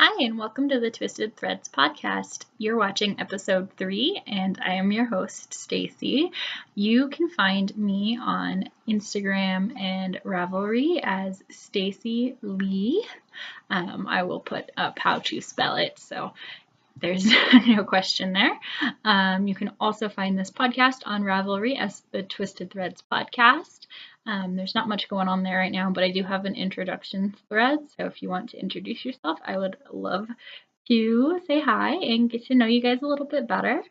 Hi, and welcome to the Twisted Threads podcast. You're watching episode 3, and I am your host, Stacy. You can find me on Instagram and Ravelry as Stacy Lee. I will put up how to spell it, so there's no question there. You can also find this podcast on Ravelry as the Twisted Threads podcast. There's not much going on there right now, but I do have an introduction thread. So if you want to introduce yourself, I would love to say hi and get to know you guys a little bit better.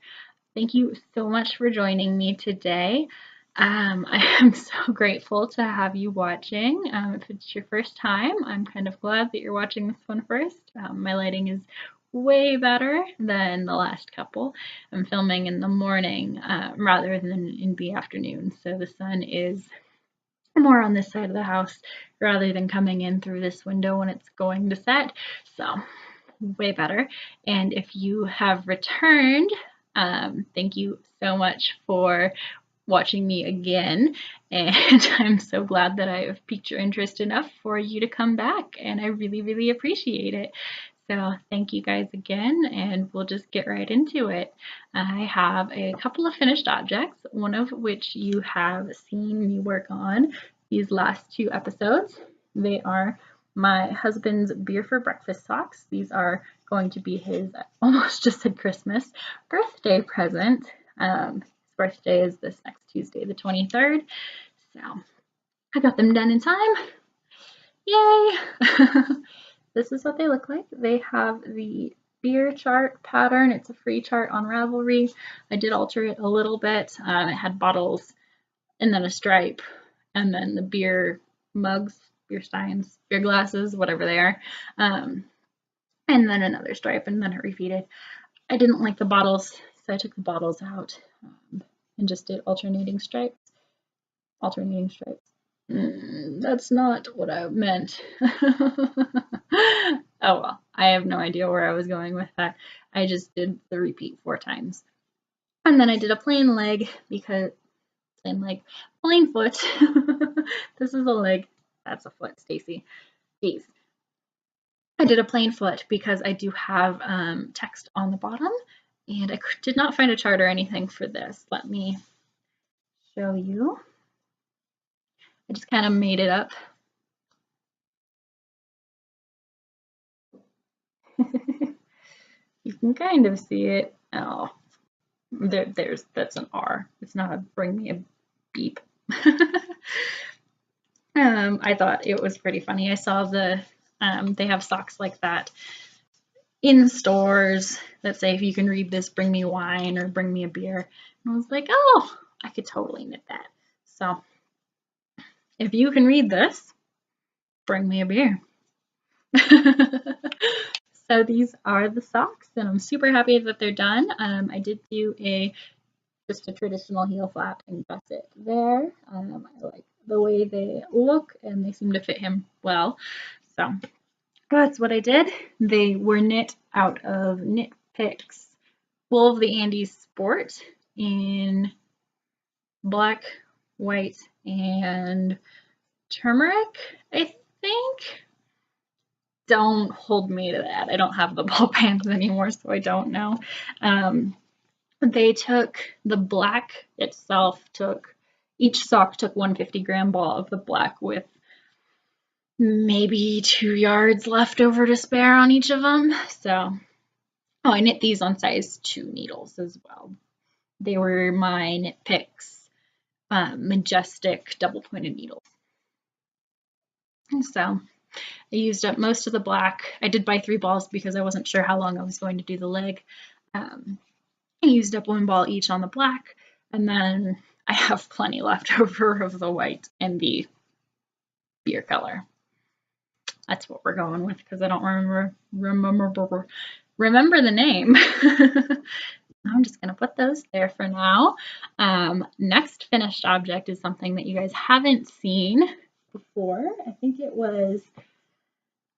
Thank you so much for joining me today. I am so grateful to have you watching. If it's your first time, I'm kind of glad that you're watching this one first. My lighting is way better than the last couple. I'm filming in the morning rather than in the afternoon, so the sun is more on this side of the house rather than coming in through this window when it's going to set. So way better. And if you have returned, thank you so much for watching me again, and I'm so glad that I have piqued your interest enough for you to come back, and I really appreciate it. So thank you guys again, and we'll just get right into it. I have a couple of finished objects, one of which you have seen me work on these last 2 episodes. They are my husband's beer for breakfast socks. These are going to be his, I almost just said Christmas, birthday present. His birthday is this next Tuesday, the 23rd. So I got them done in time. Yay! This is what they look like. They have the beer chart pattern. It's a free chart on Ravelry. I did alter it a little bit. It had bottles and then a stripe and then the beer mugs, beer steins, beer glasses, whatever they are, and then another stripe, and then it repeated. I didn't like the bottles, so I took the bottles out and just did alternating stripes. That's not what I meant. Oh well, I have no idea where I was going with that. I just did the repeat 4 times. And then I did a plain leg because, plain foot. This is a leg, that's a foot, Stacy. Jeez. I did a plain foot because I do have text on the bottom, and I did not find a chart or anything for this. Let me show you. I just kind of made it up. You can kind of see it. Oh, that's an R. It's not a bring me a beep. I thought it was pretty funny. I saw they have socks like that in stores that say, if you can read this, bring me wine or bring me a beer. And I was like, oh, I could totally knit that. So if you can read this, bring me a beer. So these are the socks, and I'm super happy that they're done. I did do just a traditional heel flap and gusset there. I like the way they look, and they seem to fit him well. So that's what I did. They were knit out of Knit Picks Wool of the Andes Sport in black, white, and turmeric, I think. Don't hold me to that. I don't have the ball pans anymore, so I don't know. They took the black itself, each sock took 150-gram ball of the black with maybe 2 yards left over to spare on each of them. So, oh, I knit these on size 2 needles as well. They were my Knit Picks Majestic double-pointed needles. And so I used up most of the black. I did buy 3 balls because I wasn't sure how long I was going to do the leg. I used up 1 ball each on the black, and then I have plenty left over of the white and the beer color. That's what we're going with because I don't remember the name. I'm just going to put those there for now. Next finished object is something that you guys haven't seen before. I think it was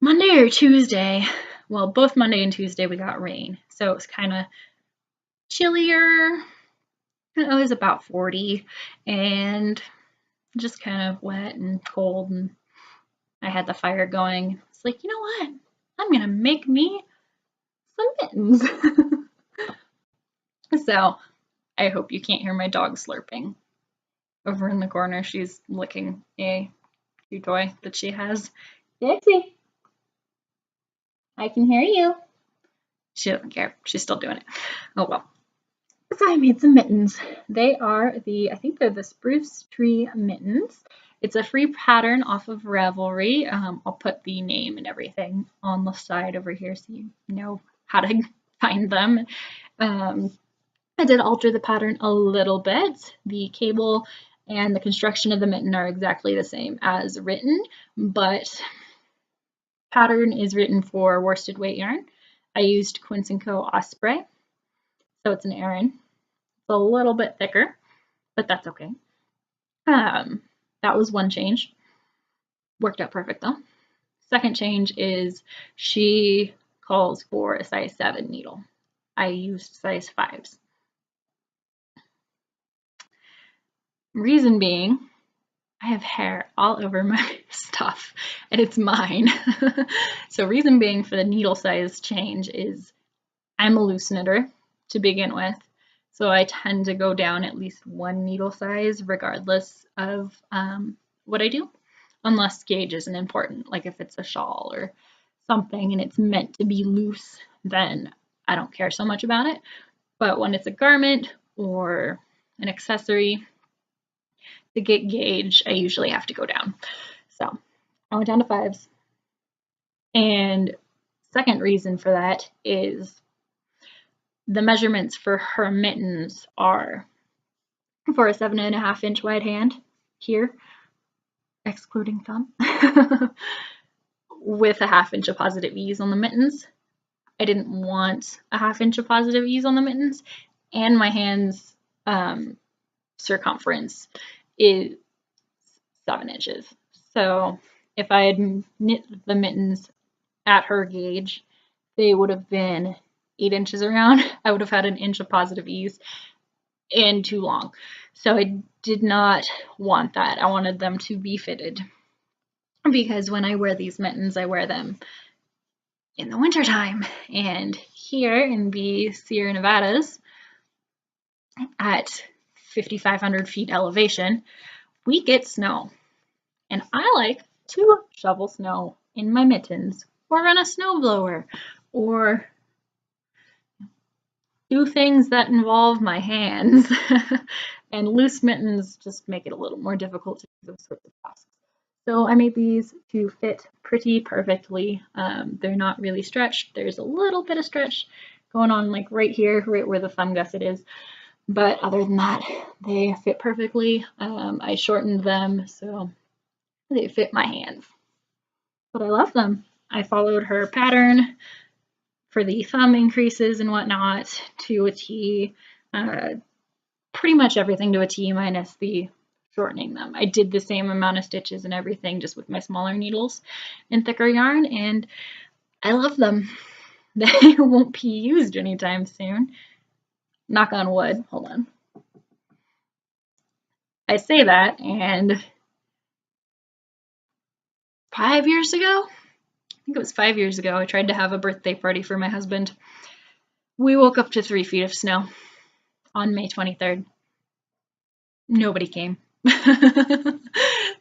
Monday or Tuesday. Well, both Monday and Tuesday we got rain, so it was kind of chillier. It was about 40 and just kind of wet and cold, and I had the fire going. It's like, you know what? I'm gonna make me some mittens. So I hope you can't hear my dog slurping. Over in the corner, she's licking a chew toy that she has. Dixie, I can hear you. She doesn't care. She's still doing it. Oh well. So I made some mittens. They are I think they're the Spruce Tree Mittens. It's a free pattern off of Ravelry. I'll put the name and everything on the side over here so you know how to find them. I did alter the pattern a little bit. The cable and the construction of the mitten are exactly the same as written, but pattern is written for worsted weight yarn. I used Quince & Co. Osprey, so it's an Aran. It's a little bit thicker, but that's okay. That was one change. Worked out perfect though. Second change is she calls for a size 7 needle. I used size 5s. Reason being, I have hair all over my stuff and it's mine. So reason being for the needle size change is I'm a loose knitter to begin with. So I tend to go down at least one needle size regardless of what I do, unless gauge isn't important. Like if it's a shawl or something and it's meant to be loose, then I don't care so much about it. But when it's a garment or an accessory, to get gauge, I usually have to go down. So I went down to 5s. And second reason for that is the measurements for her mittens are for a 7.5 inch wide hand here, excluding thumb, with a 1/2 inch of positive ease on the mittens. I didn't want a 1/2 inch of positive ease on the mittens, and my hand's circumference is 7 inches. So if I had knit the mittens at her gauge, they would have been 8 inches around. I would have had an inch of positive ease and too long. So I did not want that. I wanted them to be fitted because when I wear these mittens, I wear them in the wintertime. And here in the Sierra Nevadas at 5,500 feet elevation, we get snow. And I like to shovel snow in my mittens or run a snowblower or do things that involve my hands. And loose mittens just make it a little more difficult to do those sorts of tasks. So I made these to fit pretty perfectly. They're not really stretched. There's a little bit of stretch going on like right here, right where the thumb gusset is. But other than that, they fit perfectly. I shortened them so they fit my hands. But I love them. I followed her pattern for the thumb increases and whatnot to a T. Pretty much everything to a T minus the shortening them. I did the same amount of stitches and everything just with my smaller needles and thicker yarn, and I love them. They won't be used anytime soon. Knock on wood. Hold on. I say that, and 5 years ago, I think it was 5 years ago, I tried to have a birthday party for my husband. We woke up to 3 feet of snow on May 23rd. Nobody came.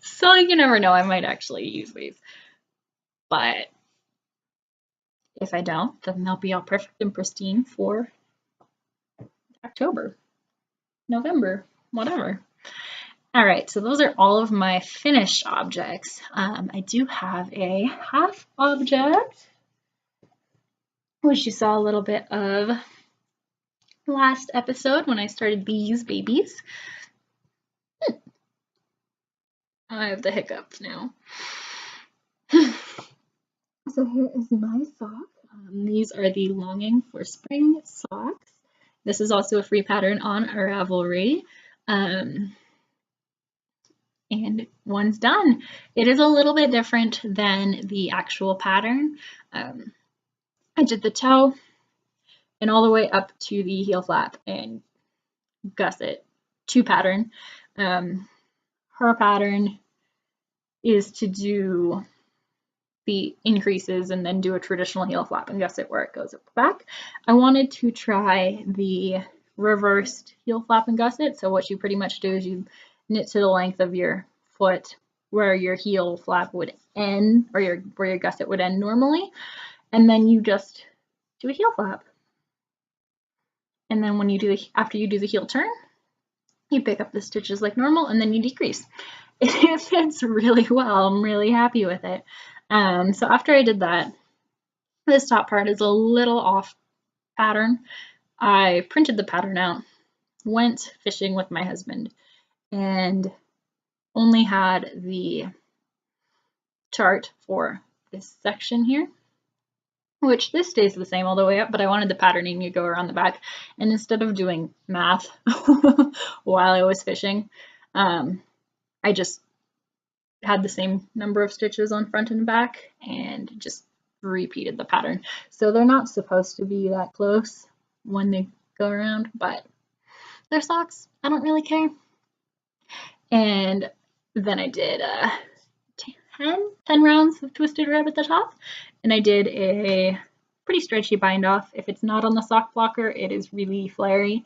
So you never know, I might actually use these. But if I don't, then they'll be all perfect and pristine for October, November, whatever. All right, so those are all of my finished objects. I do have a half object, which you saw a little bit of last episode when I started these babies. I have the hiccups now. So here is my sock. These are the Longing for Spring socks. This is also a free pattern on Ravelry. And one's done. It is a little bit different than the actual pattern. I did the toe and all the way up to the heel flap and gusset to pattern. Her pattern is to do the increases and then do a traditional heel flap and gusset where it goes up the back. I wanted to try the reversed heel flap and gusset. So what you pretty much do is you knit to the length of your foot where your heel flap would end, or where your gusset would end normally, and then you just do a heel flap. And then when you do, after you do the heel turn, you pick up the stitches like normal, and then you decrease. It fits really well. I'm really happy with it. So after I did that, this top part is a little off pattern. I printed the pattern out, went fishing with my husband, and only had the chart for this section here, which this stays the same all the way up, but I wanted the patterning to go around the back. And instead of doing math while I was fishing, I just had the same number of stitches on front and back and just repeated the pattern. So they're not supposed to be that close when they go around, but they're socks. I don't really care. And then I did 10 rounds of twisted rib at the top, and I did a pretty stretchy bind off. If it's not on the sock blocker, it is really flary.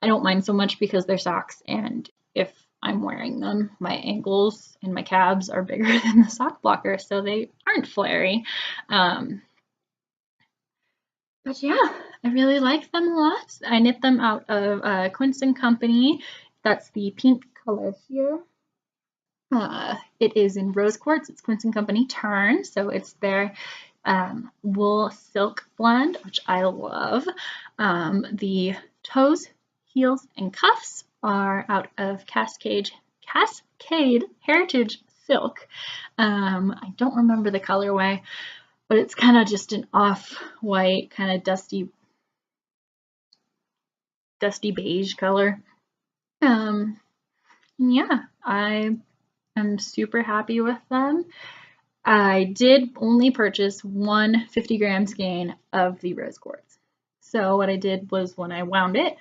I don't mind so much because they're socks, and if I'm wearing them, my ankles and my calves are bigger than the sock blocker, so they aren't flary. But yeah, I really like them a lot. I knit them out of Quince & Company. That's the pink color here. It is in rose quartz. It's Quince & Company Turn, so it's their wool silk blend, which I love. The toes, heels, and cuffs are out of Cascade Heritage Silk. I don't remember the colorway, but it's kind of just an off-white, kind of dusty beige color. Yeah, I'm super happy with them. I did only purchase one 50 gram skein of the rose quartz. So what I did was when I wound it,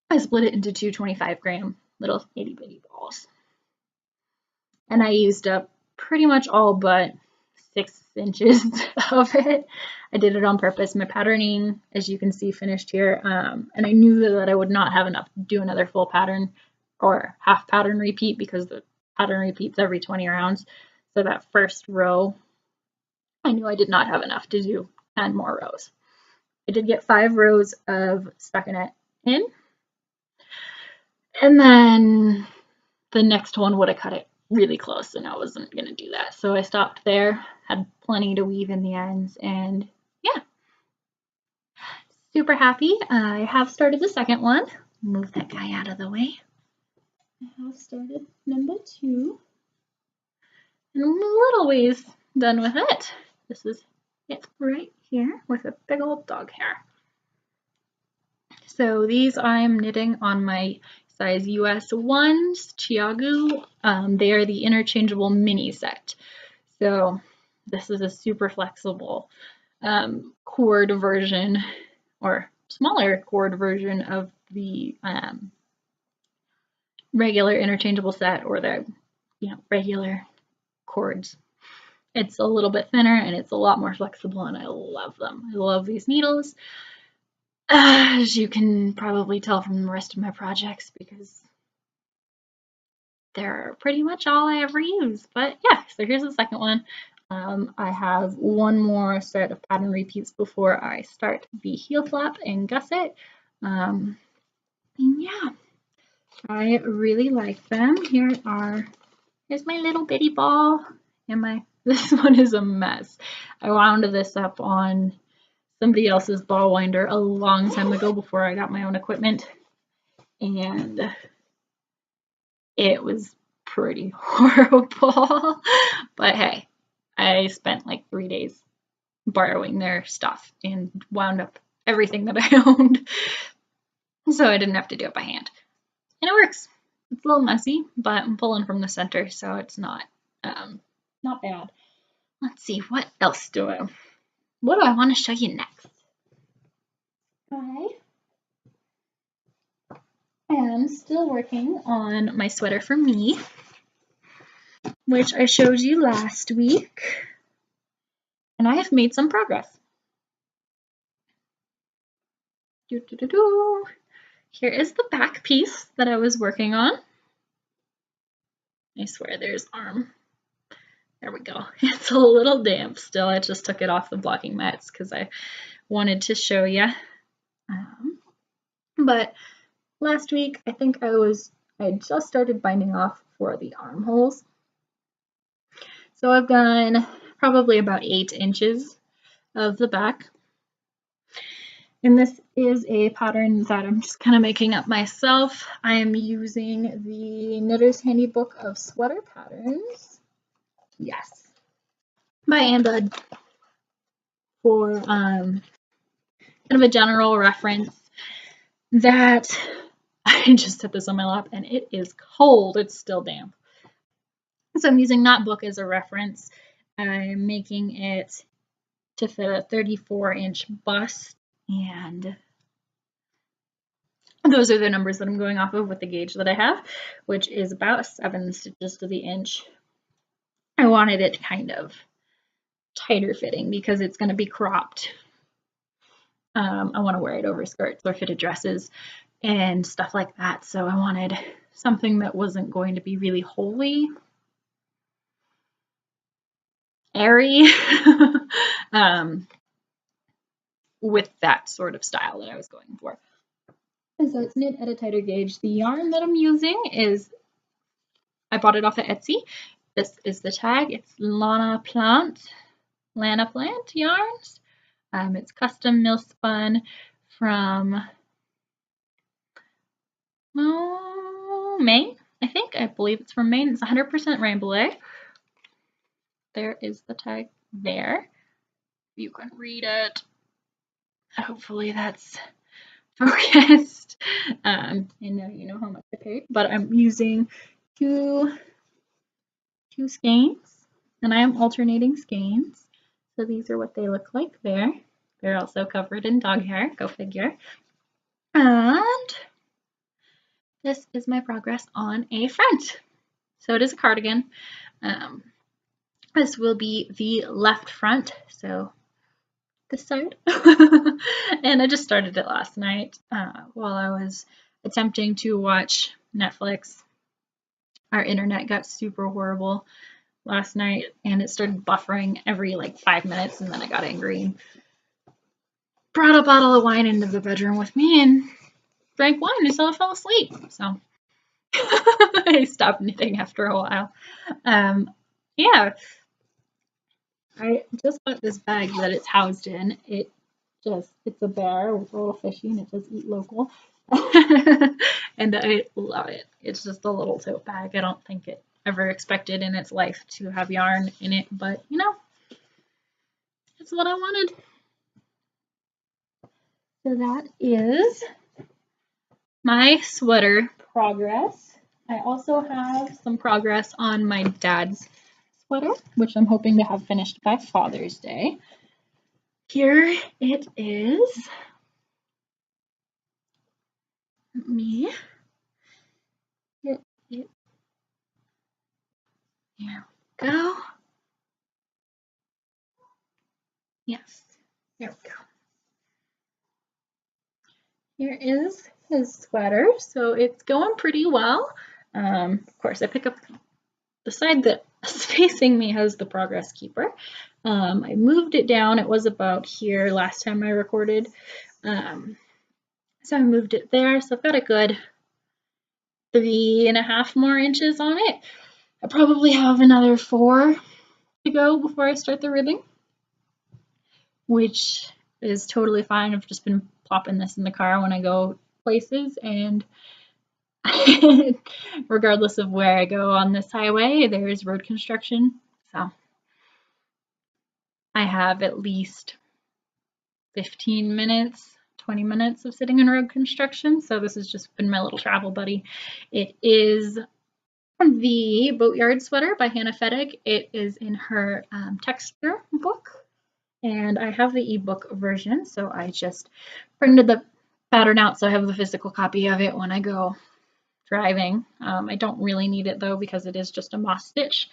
I split it into two 25 gram little itty bitty balls. And I used up pretty much all but 6 inches of it. I did it on purpose. My patterning, as you can see, finished here. And I knew that I would not have enough to do another full pattern or half pattern repeat because the pattern repeats every 20 rounds. So that first row, I knew I did not have enough to do 10 more rows. I did get 5 rows of stockinette in, and then the next one would have cut it really close, and I wasn't going to do that. So I stopped there, had plenty to weave in the ends, and yeah, super happy. I have started the second one. Move that guy out of the way. I have started number 2. And I'm a little ways done with it. This is it right here with a big old dog hair. So these I'm knitting on my size US 1s Chiagu. They are the interchangeable mini set. So this is a super flexible cord version, or smaller cord version of the regular interchangeable set, or the regular cords. It's a little bit thinner and it's a lot more flexible, and I love them. I love these needles, as you can probably tell from the rest of my projects, because they're pretty much all I ever use. But yeah, so here's the second one. I have one more set of pattern repeats before I start the heel flap and gusset. And yeah, I really like them. Here's my little bitty ball, and this one is a mess. I wound this up on somebody else's ball winder a long time ago before I got my own equipment, and it was pretty horrible. But hey, I spent like 3 days borrowing their stuff and wound up everything that I owned, so I didn't have to do it by hand, and it works. It's a little messy, but I'm pulling from the center, so it's not bad. Let's see, what else do I want to show you next? I am still working on my sweater for me. which I showed you last week, and I have made some progress. Here is the back piece that I was working on. I swear there's arm. There we go. It's a little damp still. I just took it off the blocking mats because I wanted to show you. But last week, I think I just started binding off for the armholes. So I've done probably about 8 inches of the back. And this is a pattern that I'm just kind of making up myself. I am using the Knitter's Handybook of Sweater Patterns. Yes. By Ann Budd for kind of a general reference that I just set this on my lap and it is cold. It's still damp. So I'm using that book as a reference. I'm making it to fit a 34-inch bust, and those are the numbers that I'm going off of with the gauge that I have, which is about 7 stitches to the inch. I wanted it kind of tighter fitting because it's going to be cropped. I want to wear it over skirts or fitted dresses and stuff like that. So I wanted something that wasn't going to be really holey, airy, with that sort of style that I was going for. And so it's knit at a tighter gauge. The yarn that I'm using is, I bought it off of Etsy. This is the tag. It's Lana Plant yarns. It's custom mill spun from Maine, I think. I believe it's from Maine. It's 100% Rambouillet. There is the tag there. You can read it. Hopefully that's focused. And now you know how much I paid. But I'm using two skeins, and I am alternating skeins. So these are what they look like there. They're also covered in dog hair, go figure. And this is my progress on a front. So it is a cardigan. This will be the left front, so this side. And I just started it last night while I was attempting to watch Netflix. Our internet got super horrible last night and it started buffering every like 5 minutes, and then I got angry and brought a bottle of wine into the bedroom with me and drank wine until I fell asleep. So I stopped knitting after a while. Yeah, I just got this bag that it's housed in. It's a bear with a little fishy, and it says eat local. And I love it. It's just a little tote bag. I don't think it ever expected in its life to have yarn in it, but you know, it's what I wanted. So that is my sweater progress. I also have some progress on my dad's sweater, which I'm hoping to have finished by Father's Day. Here it is. Me. Here we go. Yes, there we go. Here is his sweater. So it's going pretty well. Of course, I pick up the side that is facing me has the progress keeper. I moved it down. It was about here last time I recorded. So I moved it there. So I've got a good 3.5 more inches on it. I probably have another 4 to go before I start the ribbing, which is totally fine. I've just been plopping this in the car when I go places, and regardless of where I go on this highway, there is road construction. So I have at least 15 minutes, 20 minutes of sitting in road construction. So this has just been my little travel buddy. It is the Boatyard Sweater by Hannah Fettig. It is in her texture book, and I have the ebook version, so I just printed the pattern out so I have the physical copy of it when I go driving. I don't really need it though because it is just a moss stitch.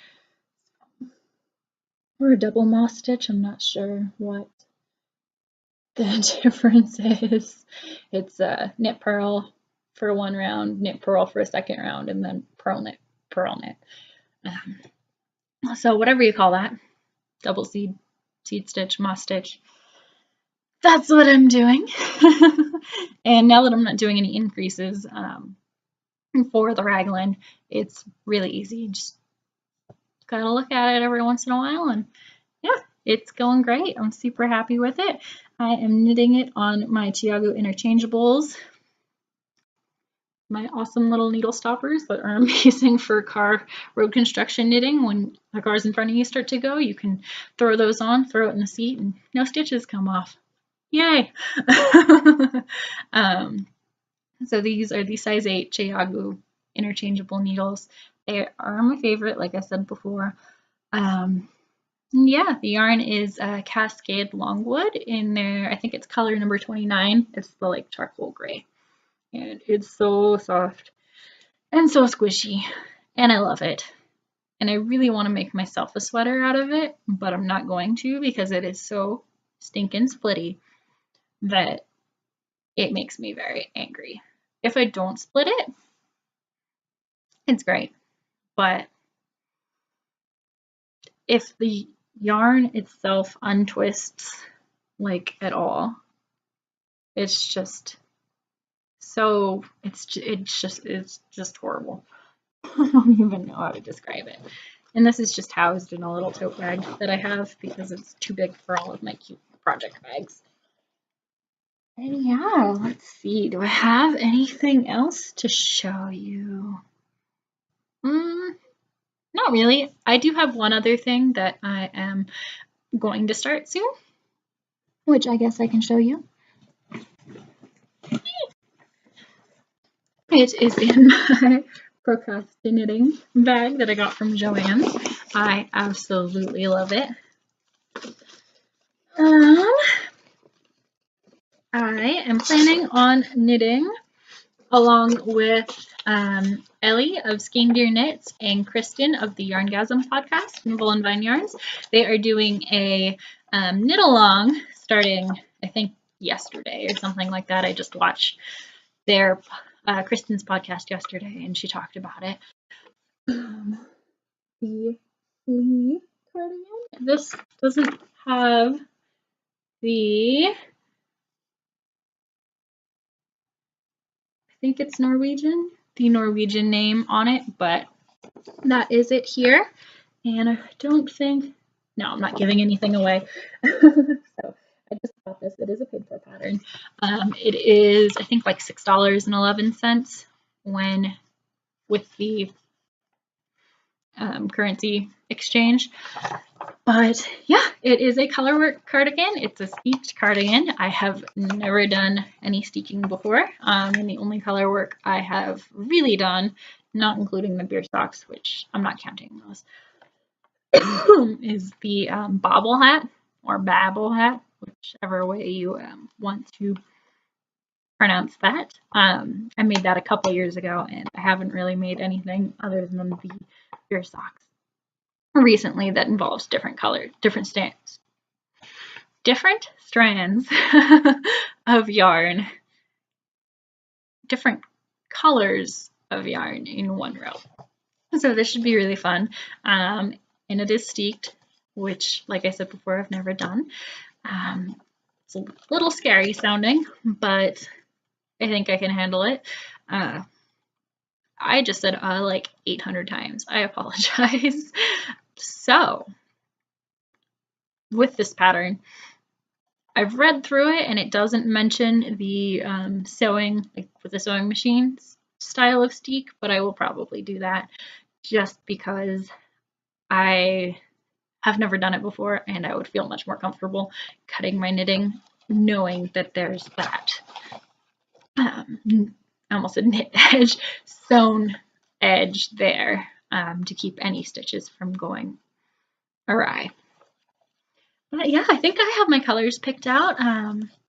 or a double moss stitch. I'm not sure what the difference is. It's knit purl for one round, knit purl for a second round, and then purl knit, purl knit. So whatever you call that, double seed stitch, moss stitch, that's what I'm doing. And now that I'm not doing any increases for the raglan, it's really easy. Just gotta look at it every once in a while, and yeah, it's going great. I'm super happy with it. I am knitting it on my Tiago interchangeables, my awesome little needle stoppers that are amazing for car road construction knitting. When the cars in front of you start to go, you can throw those on, throw it in the seat, and no stitches come off. Yay! So these are the size 8 Tiago interchangeable needles. They are my favorite, like I said before. Yeah, the yarn is Cascade Longwood in there. I think it's color number 29. It's the like charcoal gray. And it's so soft and so squishy. And I love it. And I really want to make myself a sweater out of it, but I'm not going to because it is so stinking splitty that it makes me very angry. If I don't split it, it's great. But if the yarn itself untwists like at all, it's just so it's just horrible. I don't even know how to describe it. And this is just housed in a little tote bag that I have because it's too big for all of my cute project bags. And yeah, let's see. Do I have anything else to show you? Not really. I do have one other thing that I am going to start soon, which I guess I can show you. It is in my procrastinating bag that I got from Joann's. I absolutely love it. I am planning on knitting along with Ellie of Skein Deer Knits and Kristen of the Yarngasm podcast from Bull and Vine Yarns. They are doing a knit along starting, I think, yesterday or something like that. I just watched their Kristen's podcast yesterday and she talked about it. The Lee cardigan. This doesn't have the, I think it's Norwegian, the Norwegian name on it, but that is it here. And I don't think, no, I'm not giving anything away. So I just bought this. It is a paid for pattern. It is, I think, like $6.11 when with the currency exchange. But yeah, it is a colorwork cardigan. It's a steeched cardigan. I have never done any steeking before. And the only colorwork I have really done, not including the beer socks, which I'm not counting those, is the bobble hat or babble hat, whichever way you want to pronounce that. I made that a couple years ago and I haven't really made anything other than the beer socks recently that involves different strands of yarn, different colors of yarn in one row. So this should be really fun. And it is steeked, which, like I said before, I've never done. It's a little scary sounding, but I think I can handle it. I just said like 800 times. I apologize. So, with this pattern, I've read through it and it doesn't mention the sewing, like with the sewing machine style of steek, but I will probably do that just because I have never done it before and I would feel much more comfortable cutting my knitting knowing that there's that I almost said knit edge, sewn edge there to keep any stitches from going awry. But yeah, I think I have my colors picked out.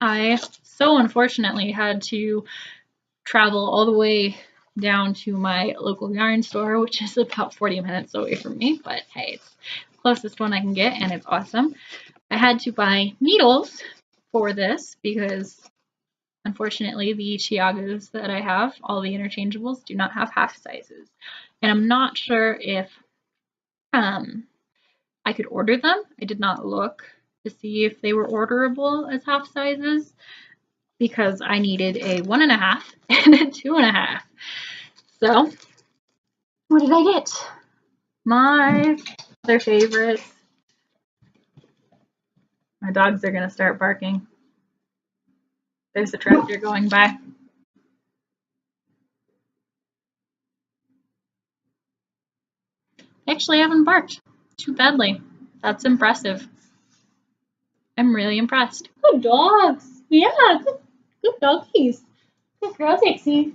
I so unfortunately had to travel all the way down to my local yarn store, which is about 40 minutes away from me, but hey, it's closest one I can get, and it's awesome. I had to buy needles for this because unfortunately the Chiagos that I have, all the interchangeables, do not have half sizes. And I'm not sure if I could order them. I did not look to see if they were orderable as half sizes because I needed a 1.5 and a 2.5. So, what did I get? My other favorites. My dogs are gonna start barking. There's a tractor going by. They actually haven't barked too badly. That's impressive. I'm really impressed. Good dogs. Yeah, good doggies. Good girl, Dixie.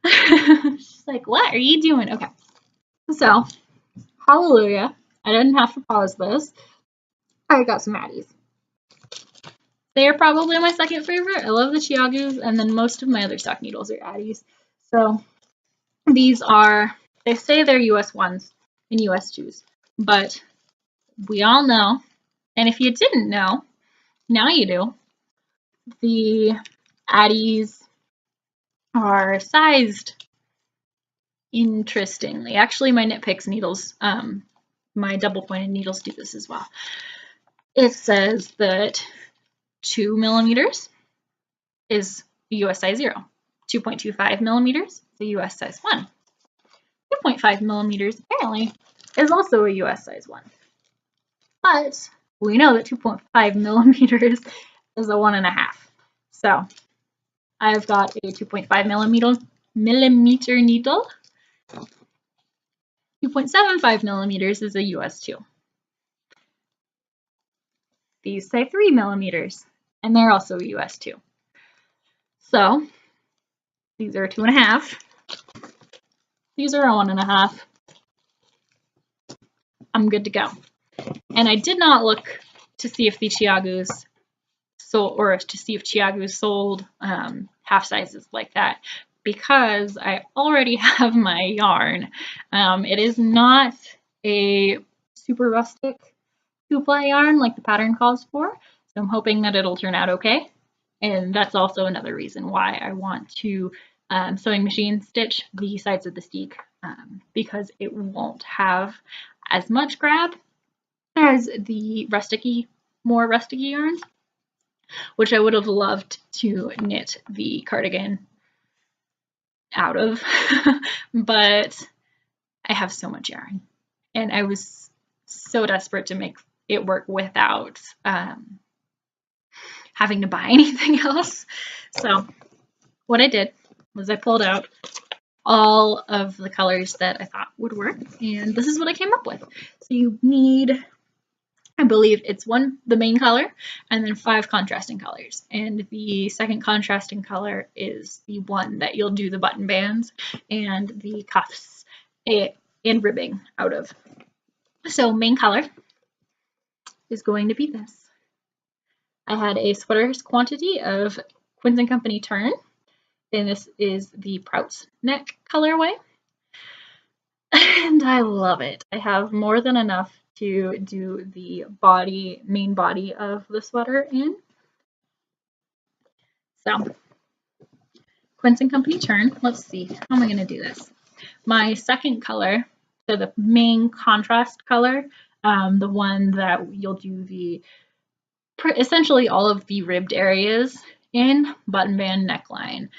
She's like, what are you doing? Okay. So, hallelujah. I didn't have to pause this. I got some Addies. They are probably my second favorite. I love the Chiagos, and then most of my other stock needles are Addies. So, these are, they say they're US 1s and US 2s, but we all know, and if you didn't know, now you do, the Addies are sized interestingly. Actually, my Knit Picks needles, my double-pointed needles do this as well. It says that 2 millimeters is US size 0. 2.25 millimeters is a US size 1. 2.5 millimeters apparently is also a US size 1. But we know that 2.5 millimeters is a 1.5. So I've got a 2.5 millimeter needle. 2.75 millimeters is a US 2. These say 3 millimeters, and they're also a US 2. So these are 2.5. These are a 1.5. I'm good to go. And I did not look to see if the Chiagos sold, or to see if Chiagos sold half sizes like that, because I already have my yarn. It is not a super rustic 2-ply yarn like the pattern calls for, so I'm hoping that it'll turn out okay. And that's also another reason why I want to sewing machine stitch the sides of the steek, because it won't have as much grab as the more rusticy yarns, which I would have loved to knit the cardigan out of, but I have so much yarn, and I was so desperate to make it work without having to buy anything else. So what I did was I pulled out all of the colors that I thought would work, and this is what I came up with. So you need, I believe it's the main color, and then 5 contrasting colors. And the second contrasting color is the one that you'll do the button bands and the cuffs and ribbing out of. So main color is going to be this. I had a sweater's quantity of Quince & Company Turn, and this is the Prout's neck colorway. And I love it. I have more than enough to do the main body of the sweater in. So, Quince & Company Turn. Let's see, how am I going to do this? My second color, so the main contrast color, the one that you'll do essentially all of the ribbed areas in, button band, neckline,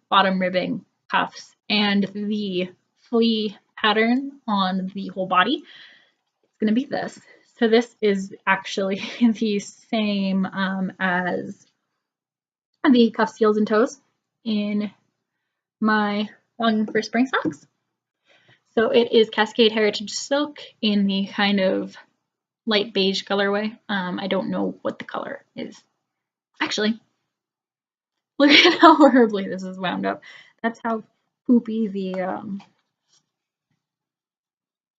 bottom ribbing, cuffs, and the flea pattern on the whole body. It's going to be this. So this is actually the same as the cuffs, heels, and toes in my Longing for Spring socks. So it is Cascade Heritage Silk in the kind of light beige colorway. I don't know what the color is. Actually, look at how horribly this is wound up. That's how poopy the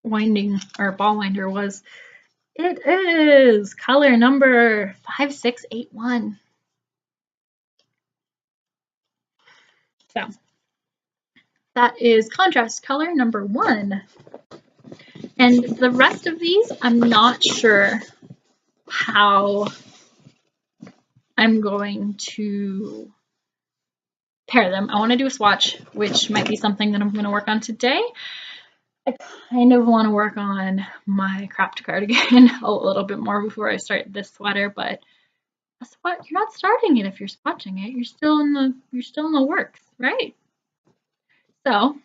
winding or ball winder was. It is color number 5681. So that is contrast color number 1. And the rest of these, I'm not sure how I'm going to pair them. I want to do a swatch, which might be something that I'm going to work on today. I kind of want to work on my cropped cardigan a little bit more before I start this sweater, but you're not starting it if you're swatching it. You're still in the works, right? So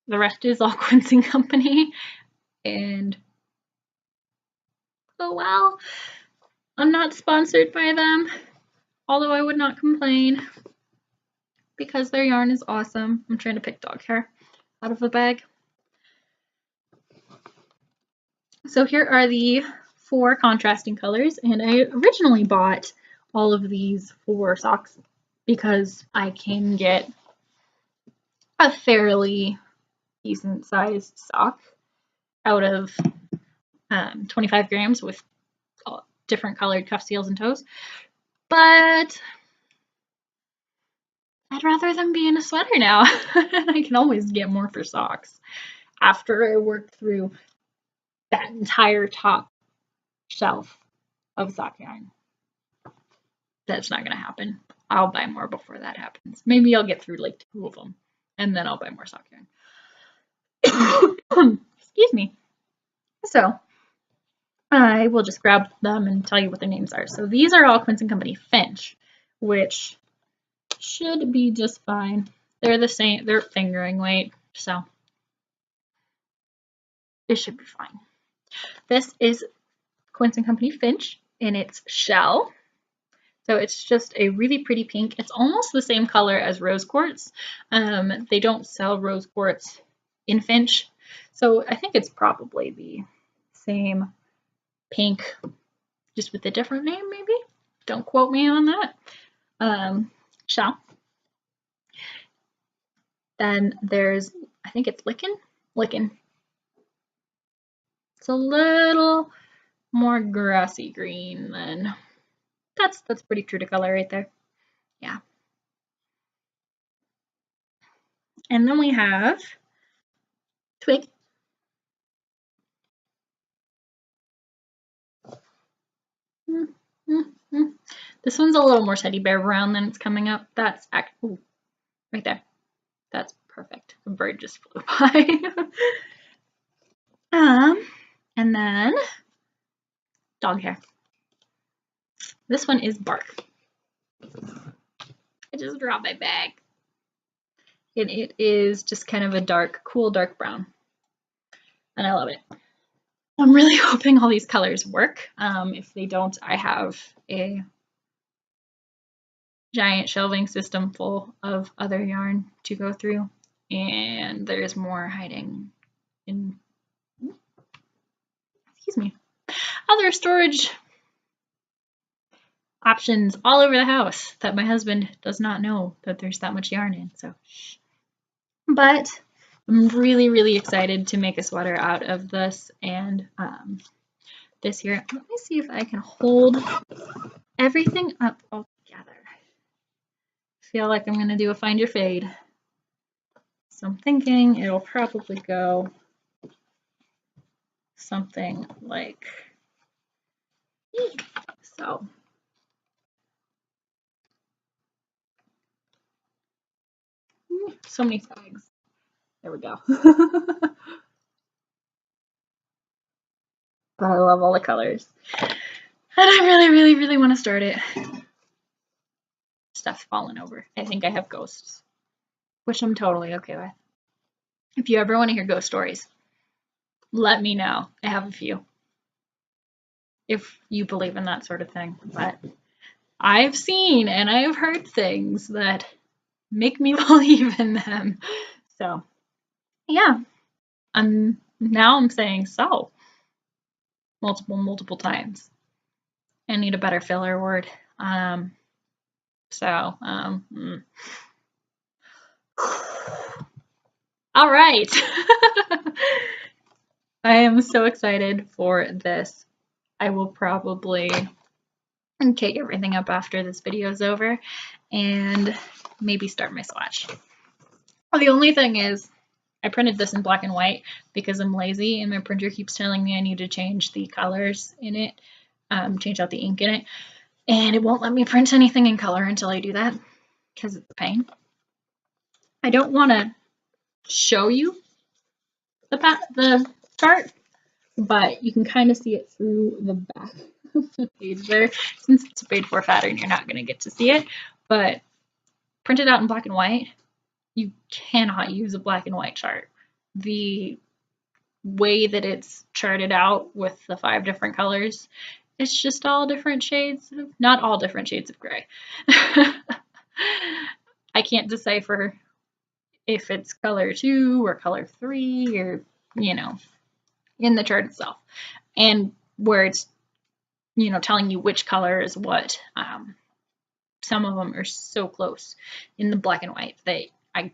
the rest is all Quince & Company, and oh well, I'm not sponsored by them, although I would not complain because their yarn is awesome. I'm trying to pick dog hair out of the bag. So here are the 4 contrasting colors, and I originally bought all of these for socks because I can get a fairly decent sized sock out of 25 grams with different colored cuff seals and toes, but I'd rather them be in a sweater now. I can always get more for socks after I work through that entire top shelf of sock yarn. That's not gonna happen. I'll buy more before that happens. Maybe I'll get through like 2 of them and then I'll buy more sock yarn. Excuse me. So I will just grab them and tell you what their names are. So these are all Quince & Company Finch, which should be just fine. They're the same, they're fingering weight, so it should be fine. This is Quince & Company Finch in its shell. So it's just a really pretty pink. It's almost the same color as rose quartz. They don't sell rose quartz in Finch, so I think it's probably the same pink, just with a different name maybe. Don't quote me on that. Shell. Then there's, I think it's Lickin'. It's a little more grassy green than, that's pretty true to color right there. Yeah. And then we have Twig. This one's a little more teddy bear brown than it's coming up. That's ooh, right there. That's perfect. A bird just flew by. And then dog hair. This one is Bark. I just dropped my bag. And it is just kind of a cool dark brown. And I love it. I'm really hoping all these colors work. If they don't, I have a giant shelving system full of other yarn to go through. And there's more hiding in, excuse me, other storage options all over the house that my husband does not know that there's that much yarn in. So, but I'm really, really excited to make a sweater out of this. And this year, let me see if I can hold everything up all together. I feel like I'm going to do a find your fade. So I'm thinking it'll probably go something like so. So many tags. There we go. But I love all the colors. And I really, really, really want to start it. Stuff's falling over. I think I have ghosts, which I'm totally okay with. If you ever want to hear ghost stories, let me know. I have a few. If you believe in that sort of thing. But I've seen and I've heard things that make me believe in them. So, yeah. Now I'm saying so. Multiple times. I need a better filler word. All right. I am so excited for this. I will probably cake everything up after this video is over and maybe start my swatch. The only thing is, I printed this in black and white because I'm lazy and my printer keeps telling me I need to change the colors in it, change out the ink in it, and it won't let me print anything in color until I do that because it's a pain. I don't want to show you the chart, but you can kind of see it through the back of the page there. Since it's a page 4 pattern, you're not going to get to see it, but printed out in black and white, you cannot use a black and white chart. The way that it's charted out with the 5 different colors, it's just all different shades, not all different shades of gray. I can't decipher if it's color 2 or color 3 or, you know, in the chart itself. And where it's, you know, telling you which color is what. Some of them are so close in the black and white that I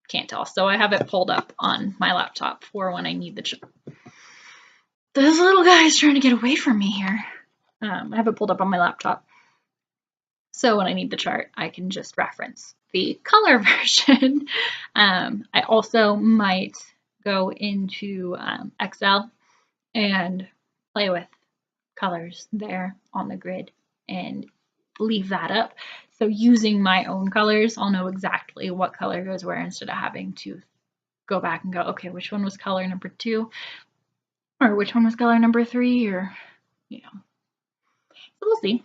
can't tell. So I have it pulled up on my laptop for when I need the chart. This little guy is trying to get away from me here. I have it pulled up on my laptop. So when I need the chart, I can just reference the color version. I also might go into Excel and play with colors there on the grid and leave that up. So using my own colors, I'll know exactly what color goes where instead of having to go back and go, okay, which one was color number 2 or which one was color number 3, or, you know. So we'll see.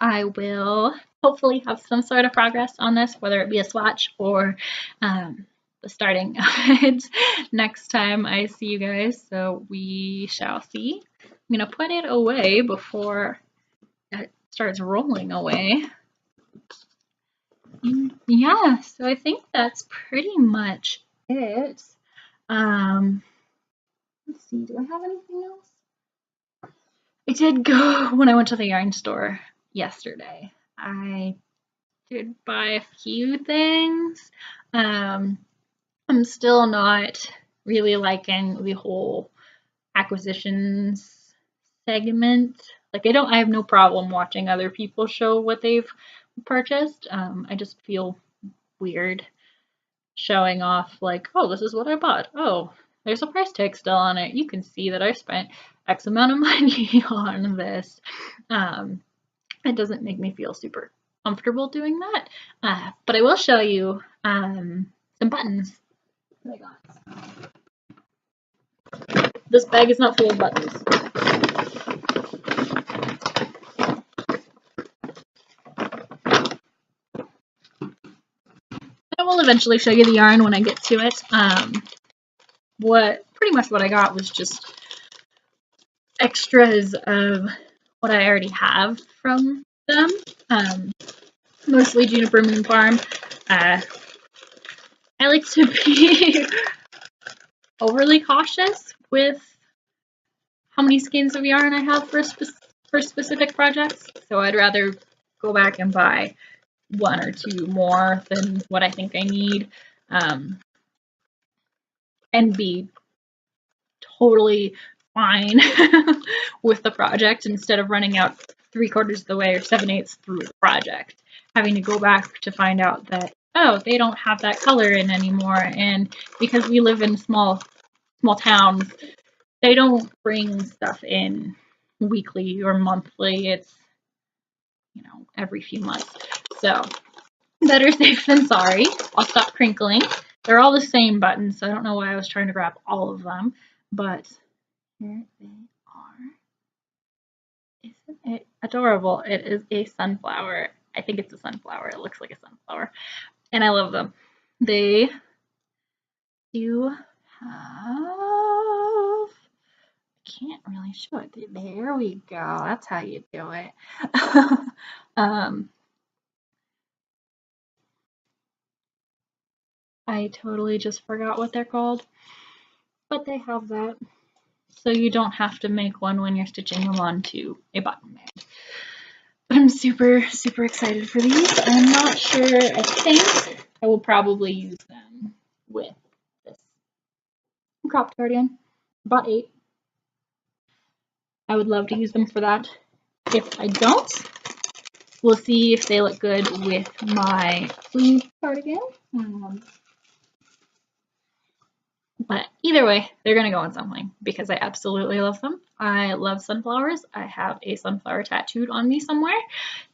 I will hopefully have some sort of progress on this, whether it be a swatch or the starting of it next time I see you guys. So we shall see. I'm going to put it away before it starts rolling away. And yeah, so I think that's pretty much it. Let's see, do I have anything else? I did go when I went to the yarn store yesterday. I did buy a few things. I'm still not really liking the whole acquisitions segment. Like I have no problem watching other people show what they've purchased. I just feel weird showing off like, oh, this is what I bought. Oh, there's a price tag still on it. You can see that I spent X amount of money on this. It doesn't make me feel super comfortable doing that. But I will show you some buttons that I got. This bag is not full of buttons. I will eventually show you the yarn when I get to it. Pretty much what I got was just extras of what I already have from them. Mostly Juniper Moon Farm. I like to be overly cautious with how many skeins of yarn I have for specific projects. So I'd rather go back and buy 1 or 2 more than what I think I need, and be totally fine with the project instead of running out 3/4 of the way or 7/8 through the project, having to go back to find out that, oh, they don't have that color in anymore. And because we live in small towns, they don't bring stuff in weekly or monthly. It's, you know, every few months. So better safe than sorry. I'll stop crinkling. They're all the same buttons, so I don't know why I was trying to grab all of them, but here they are. Isn't it adorable? It is a sunflower. I think it's a sunflower. It looks like a sunflower. And I love them. They do have, can't really show it. There we go. That's how you do it. I totally just forgot what they're called, but they have that. So you don't have to make one when you're stitching them onto a button band. But I'm super, super excited for these. I'm not sure, I think I will probably use them with this cropped cardigan. I bought 8. I would love to use them for that. If I don't, we'll see if they look good with my sleeve cardigan. But either way, they're going to go in something because I absolutely love them. I love sunflowers. I have a sunflower tattooed on me somewhere.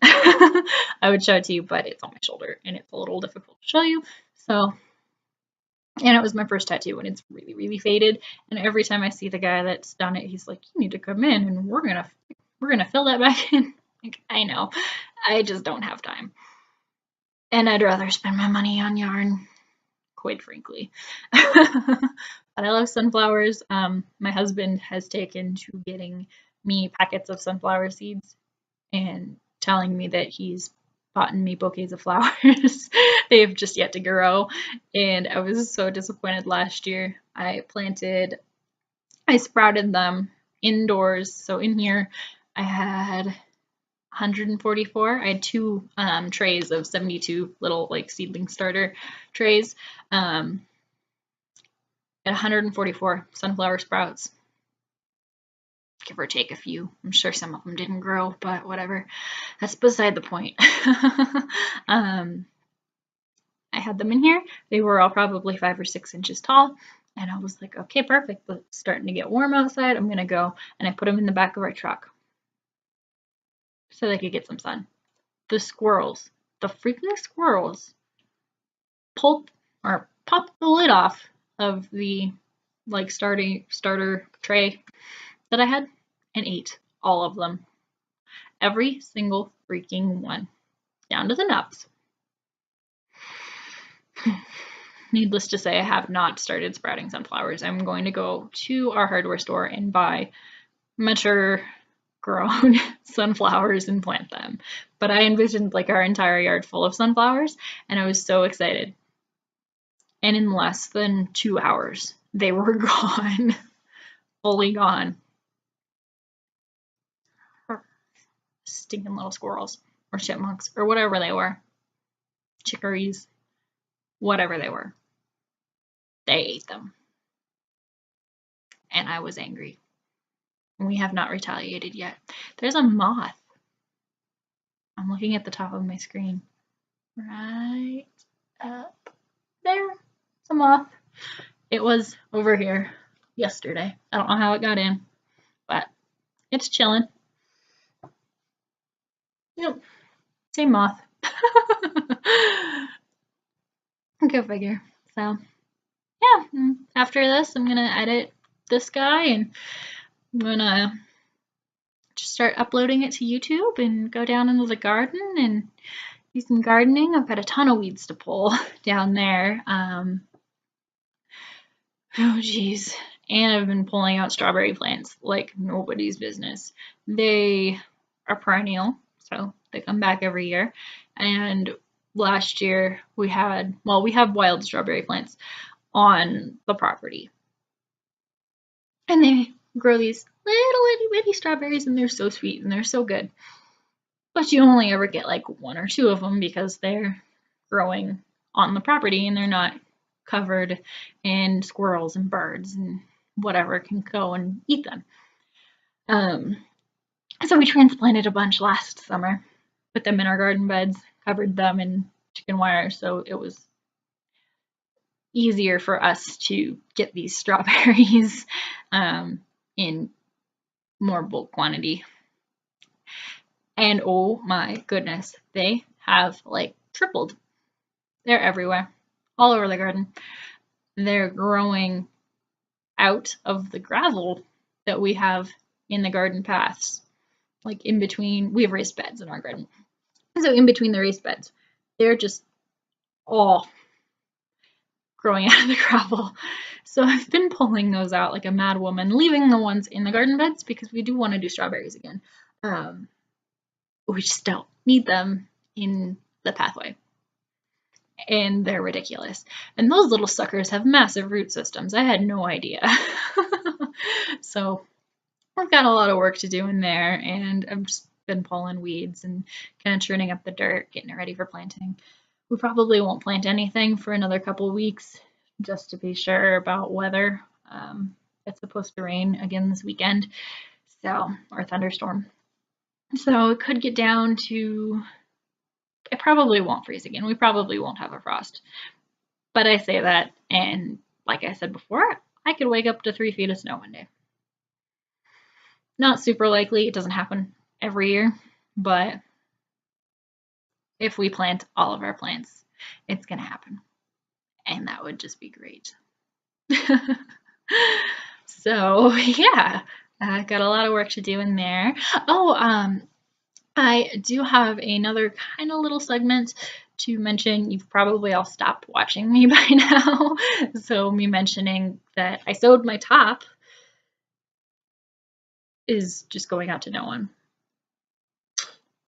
I would show it to you, but it's on my shoulder and it's a little difficult to show you. So, and it was my first tattoo and it's really, really faded. And every time I see the guy that's done it, he's like, you need to come in and we're going to fill that back in. Like, I know, I just don't have time. And I'd rather spend my money on yarn, quite frankly. But I love sunflowers. My husband has taken to getting me packets of sunflower seeds and telling me that he's bought me bouquets of flowers. They have just yet to grow. And I was so disappointed last year. I sprouted them indoors. So in here I had 144. I had two trays of 72 little like seedling starter trays. At 144 sunflower sprouts, give or take a few. I'm sure some of them didn't grow, but whatever. That's beside the point. I had them in here. They were all probably 5 or 6 inches tall. And I was like, okay, perfect. It's starting to get warm outside. I'm going to go. And I put them in the back of our truck so they could get some sun. The freaking squirrels, popped the lid off of the like starter tray that I had and ate all of them. Every single freaking one, down to the nuts. Needless to say, I have not started sprouting sunflowers. I'm going to go to our hardware store and buy mature grown sunflowers and plant them. But I envisioned like our entire yard full of sunflowers and I was so excited. And in less than 2 hours, they were gone. Fully gone. Stinking little squirrels or chipmunks or whatever they were. Chicories, whatever they were. They ate them. And I was angry. We have not retaliated yet. There's a moth. I'm looking at the top of my screen. Right up there. It's a moth. It was over here yesterday. I don't know how it got in, but it's chilling. Yep. Same moth. Go figure. So, yeah. After this, I'm going to edit this guy and I'm going to just start uploading it to YouTube and go down into the garden and do some gardening. I've got a ton of weeds to pull down there. Oh, geez. And I've been pulling out strawberry plants like nobody's business. They are perennial, so they come back every year. And last year we have wild strawberry plants on the property. And they grow these little itty bitty strawberries and they're so sweet and they're so good. But you only ever get like 1 or 2 of them because they're growing on the property and they're not covered in squirrels and birds and whatever can go and eat them. So we transplanted a bunch last summer, put them in our garden beds, covered them in chicken wire, so it was easier for us to get these strawberries in more bulk quantity. And oh my goodness, they have like tripled. They're everywhere, all over the garden. They're growing out of the gravel that we have in the garden paths. Like in between, we have raised beds in our garden. So in between the raised beds, they're just all growing out of the gravel. So I've been pulling those out like a mad woman, leaving the ones in the garden beds because we do want to do strawberries again. We just don't need them in the pathway. And they're ridiculous. And those little suckers have massive root systems. I had no idea. So I've got a lot of work to do in there, and I've just been pulling weeds and kind of churning up the dirt, getting it ready for planting. We probably won't plant anything for another couple of weeks just to be sure about weather. It's supposed to rain again this weekend, or thunderstorm. So it could get down to, it probably won't freeze again. We probably won't have a frost. But I say that, and like I said before, I could wake up to 3 feet of snow one day. Not super likely. It doesn't happen every year, but if we plant all of our plants, it's going to happen. And that would just be great. So, yeah, I got a lot of work to do in there. Oh, I do have another kind of little segment to mention. You've probably all stopped watching me by now. So me mentioning that I sewed my top is just going out to no one.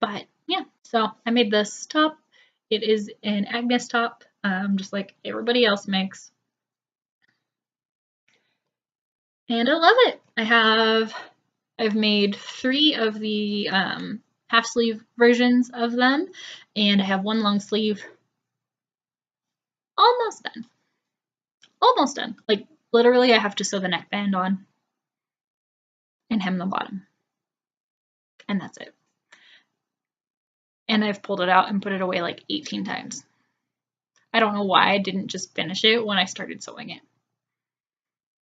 But yeah, so I made this top. It is an Agnes top, just like everybody else makes. And I love it. I've made 3 of the half sleeve versions of them, and I have 1 long sleeve. Almost done. Almost done. Like literally I have to sew the neckband on and hem the bottom. And that's it. And I've pulled it out and put it away like 18 times. I don't know why I didn't just finish it when I started sewing it.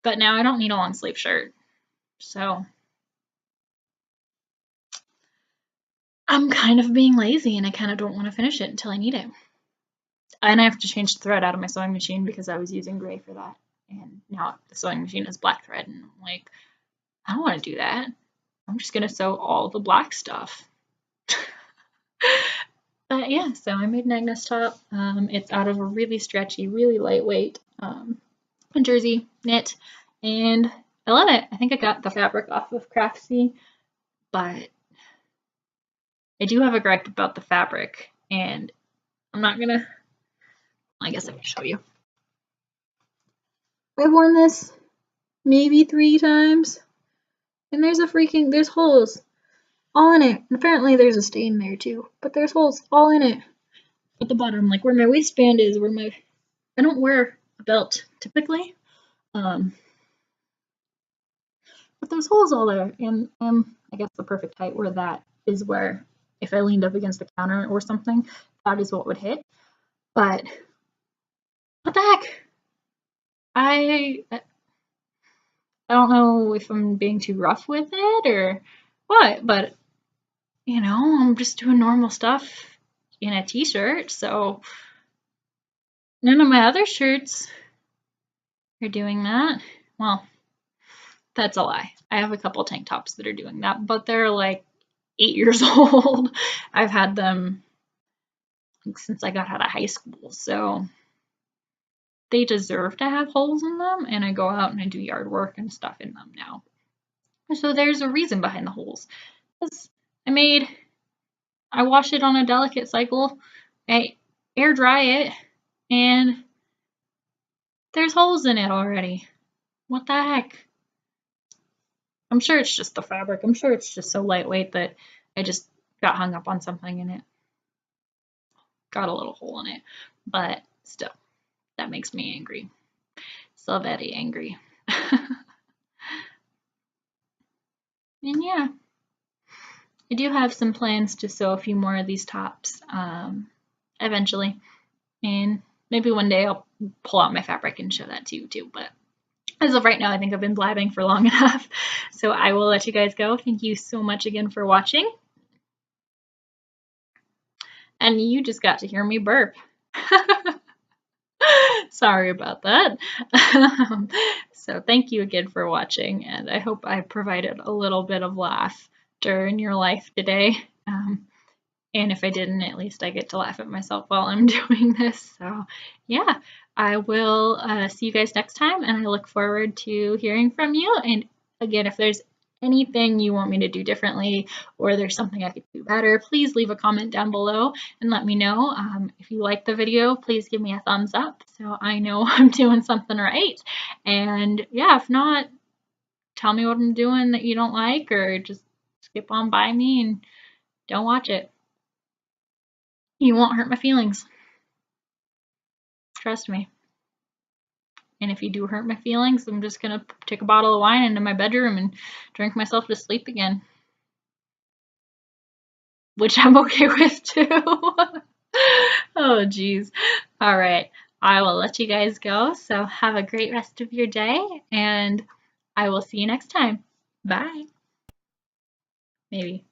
But now I don't need a long sleeve shirt. So I'm kind of being lazy and I kind of don't want to finish it until I need it. And I have to change the thread out of my sewing machine because I was using gray for that. And now the sewing machine is black thread. And I'm like, I don't want to do that. I'm just going to sew all the black stuff. But yeah, so I made an Agnes top. It's out of a really stretchy, really lightweight jersey knit. And I love it. I think I got the fabric off of Craftsy. But I do have a gripe about the fabric. And I'm not going to... I guess I can show you. I've worn this maybe 3 times, and there's holes all in it. And apparently there's a stain there too, but there's holes all in it at the bottom, like where my waistband is, I don't wear a belt typically, but there's holes all there, and I guess the perfect height where that is where if I leaned up against the counter or something, that is what would hit. But what the heck? I don't know if I'm being too rough with it or what, but you know, I'm just doing normal stuff in a t-shirt, so none of my other shirts are doing that. Well, that's a lie. I have a couple tank tops that are doing that, but they're like 8 years old. I've had them since I got out of high school, so they deserve to have holes in them, and I go out and I do yard work and stuff in them now. So there's a reason behind the holes. I wash it on a delicate cycle, I air dry it, and there's holes in it already. What the heck? I'm sure it's just the fabric. I'm sure it's just so lightweight that I just got hung up on something and it got a little hole in it. But still, that makes me angry. So very angry. And yeah, I do have some plans to sew a few more of these tops eventually. And maybe one day I'll pull out my fabric and show that to you too. But as of right now, I think I've been blabbing for long enough. So I will let you guys go. Thank you so much again for watching. And you just got to hear me burp. Sorry about that. So thank you again for watching, and I hope I provided a little bit of laughter in your life today. And if I didn't, at least I get to laugh at myself while I'm doing this. So yeah, I will see you guys next time, and I look forward to hearing from you. And again, if there's anything you want me to do differently or there's something I could do better, please leave a comment down below and let me know. If you like the video, please give me a thumbs up so I know I'm doing something right. And yeah, if not, tell me what I'm doing that you don't like, or just skip on by me and don't watch it. You won't hurt my feelings. Trust me. And if you do hurt my feelings, I'm just going to take a bottle of wine into my bedroom and drink myself to sleep again. Which I'm okay with too. Oh, geez. All right. I will let you guys go. So have a great rest of your day, and I will see you next time. Bye. Maybe.